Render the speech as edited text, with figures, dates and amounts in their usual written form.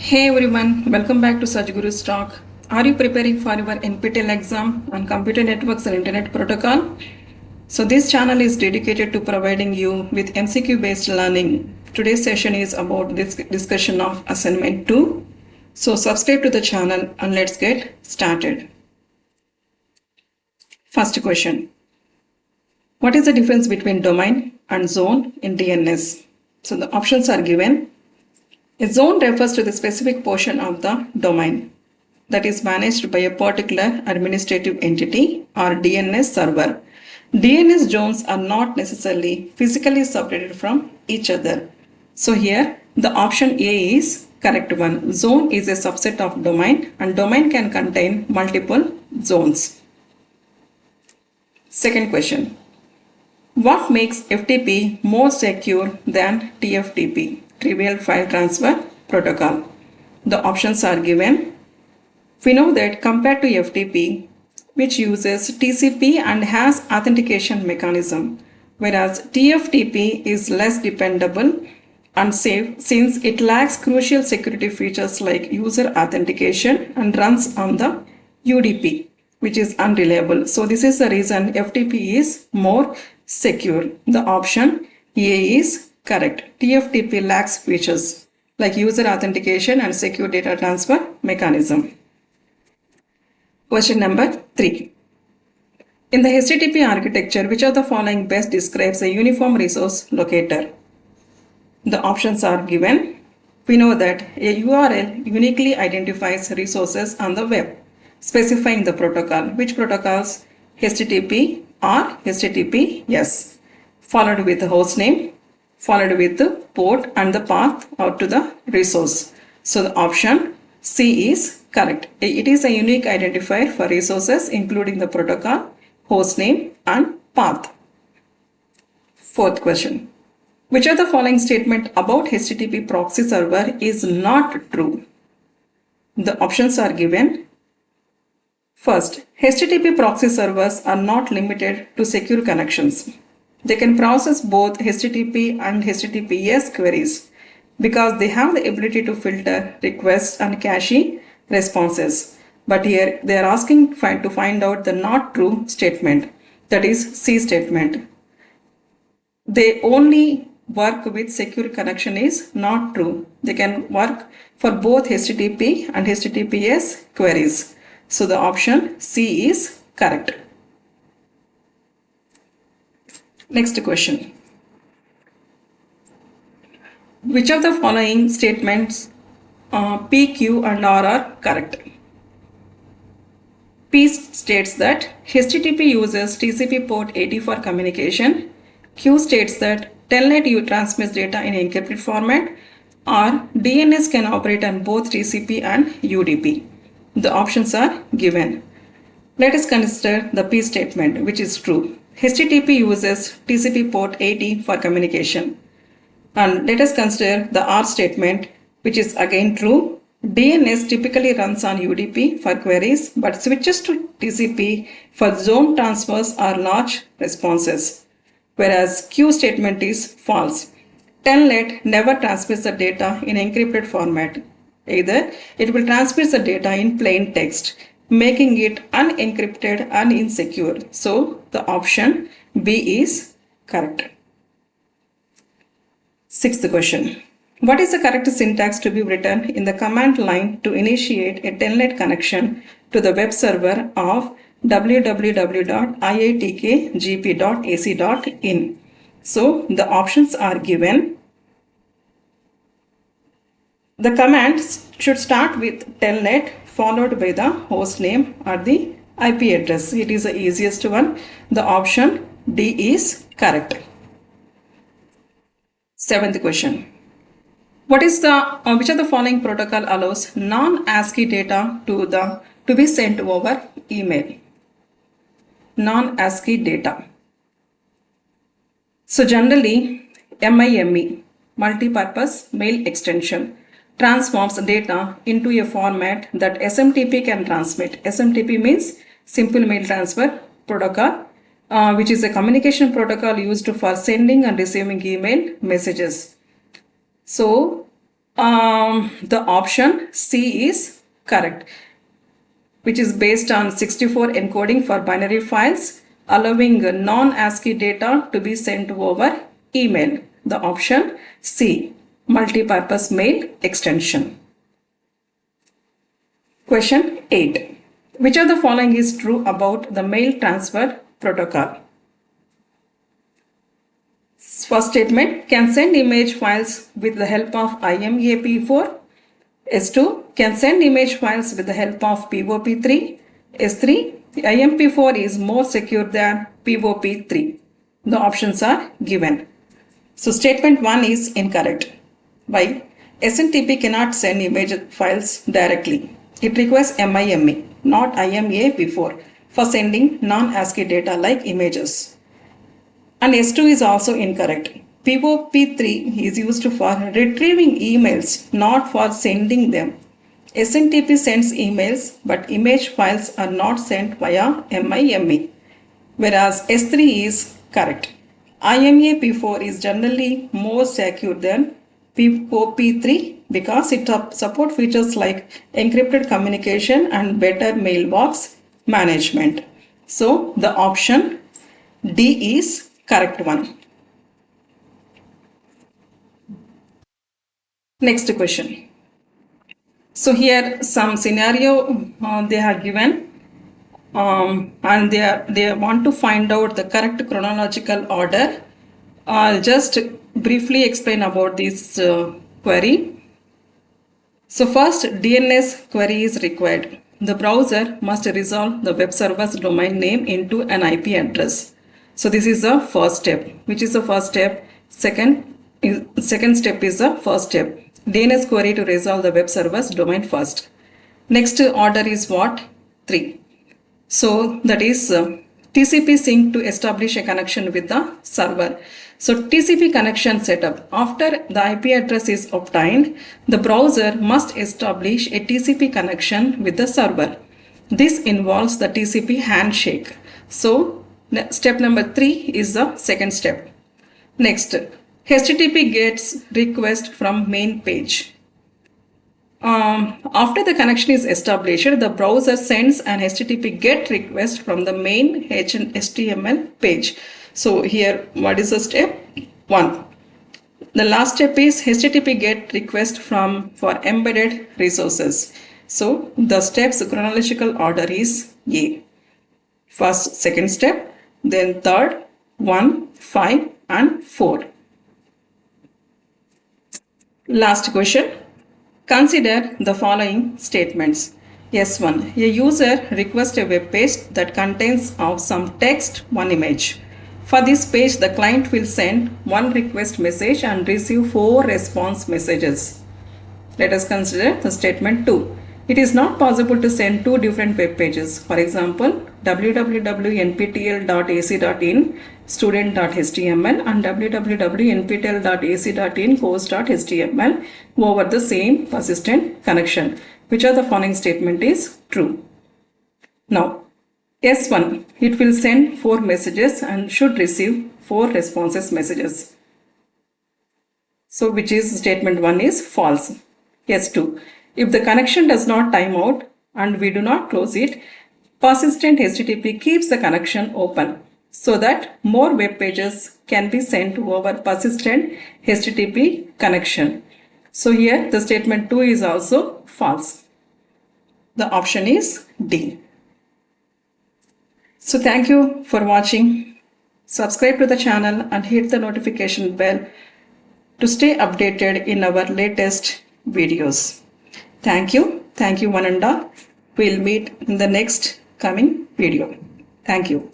Hey everyone, welcome back to Sajguru's Talk. Are you preparing for your NPTEL exam on Computer Networks and Internet Protocol? So this channel is dedicated to providing you with MCQ based learning. Today's session is about this discussion of assignment 2. So subscribe to the channel and let's get started. First question. What is the difference between domain and zone in DNS? So the options are given. A zone refers to the specific portion of the domain that is managed by a particular administrative entity or DNS server. DNS zones are not necessarily physically separated from each other. So here the option A is correct one. Zone is a subset of domain and domain can contain multiple zones. Second question. What makes FTP more secure than TFTP, Trivial File Transfer Protocol? The options are given. We know that compared to FTP, which uses TCP and has authentication mechanism, whereas TFTP is less dependable and safe since it lacks crucial security features like user authentication and runs on the UDP, which is unreliable. So this is the reason FTP is more secure. The option A is correct. TFTP lacks features like user authentication and secure data transfer mechanism. Question number 3. In the HTTP architecture, which of the following best describes a uniform resource locator? The options are given. We know that a URL uniquely identifies resources on the web, specifying the protocol. Which protocols? HTTP or HTTPS, followed with the host name, followed with the port and the path out to the resource. So the option C is correct. It is a unique identifier for resources including the protocol, host name and path. Fourth question. Which of the following statement about HTTP proxy server is not true? The options are given. First, HTTP proxy servers are not limited to secure connections. They can process both HTTP and HTTPS queries because they have the ability to filter requests and cache responses. But here they are asking to find out the not true statement, that is C statement. They only work with secure connection is not true. They can work for both HTTP and HTTPS queries. So the option C is correct. Next question. Which of the following statements P, Q and R are correct? P states that HTTP uses TCP port 80 for communication. Q states that Telnet transmits data in encrypted format, or DNS can operate on both TCP and UDP. The options are given. Let us consider the P statement, which is true. HTTP uses TCP port 80 for communication. And let us consider the R statement, which is again true. DNS typically runs on UDP for queries but switches to TCP for zone transfers or large responses. Whereas Q statement is false. Telnet never transmits the data in encrypted format. Either it will transmit the data in plain text, making it unencrypted and insecure. So the option B is correct. Sixth question. What is the correct syntax to be written in the command line to initiate a Telnet connection to the web server of www.iitkgp.ac.in? So the options are given. The commands should start with telnet followed by the host name or the IP address. It is the easiest one. The option D is correct. Seventh question. What is which of the following protocol allows non-ASCII data to be sent over email? Non-ASCII data. So generally MIME, multi-purpose mail extension, transforms data into a format that SMTP can transmit. SMTP means Simple Mail Transfer Protocol, which is a communication protocol used for sending and receiving email messages. So The option C is correct, which is based on 64 encoding for binary files, allowing non-ASCII data to be sent over email. The option C, multi-purpose mail extension. Question 8. Which of the following is true about the mail transfer protocol? First statement, can send image files with the help of IMAP4. S2, can send image files with the help of POP3. S3, IMP4 is more secure than POP3. The options are given. So statement 1 is incorrect. Why? SNTP cannot send image files directly. It requires MIME, not IMAP4, for sending non-ASCII data like images. And S2 is also incorrect. POP3 is used for retrieving emails, not for sending them. SNTP sends emails, but image files are not sent via MIME, whereas S3 is correct. IMAP4 is generally more secure than POP3 because it supports features like encrypted communication and better mailbox management. So the option D is correct one. Next question. So here some scenario they are given and they want to find out the correct chronological order. I'll just briefly explain about this query. So first DNS query is required. The browser must resolve the web server's domain name into an IP address. So this is the first step. Which is the first step? Second step is the first step. DNS query to resolve the web server's domain first. Next order is what? 3. So that is TCP sync to establish a connection with the server. So TCP connection setup. After the IP address is obtained, the browser must establish a TCP connection with the server. This involves the TCP handshake. So step number 3 is the second step. Next, HTTP gets request from main page. After the connection is established, the browser sends an HTTP GET request from the main HTML page. So here, what is the step? 1. The last step is HTTP GET request for embedded resources. So the steps chronological order is A. First, second step, then third, 1, 5 and 4. Last question. Consider the following statements. S1. A user requests a web page that contains of some text, one image. For this page, the client will send one request message and receive 4 response messages. Let us consider the statement 2. It is not possible to send 2 different web pages. For example, www.nptel.ac.in student.html and www.nptel.ac.in course.html over the same persistent connection. Which of the following statement is true? Now, S1, it will send 4 messages and should receive 4 responses messages. So, which is statement 1 is false. S2, if the connection does not time out and we do not close it, persistent HTTP keeps the connection open so that more web pages can be sent over persistent HTTP connection. So here the statement 2 is also false. The option is D. So thank you for watching. Subscribe to the channel and hit the notification bell to stay updated in our latest videos. Thank you. Thank you one and all. We'll meet in the next coming video. Thank you.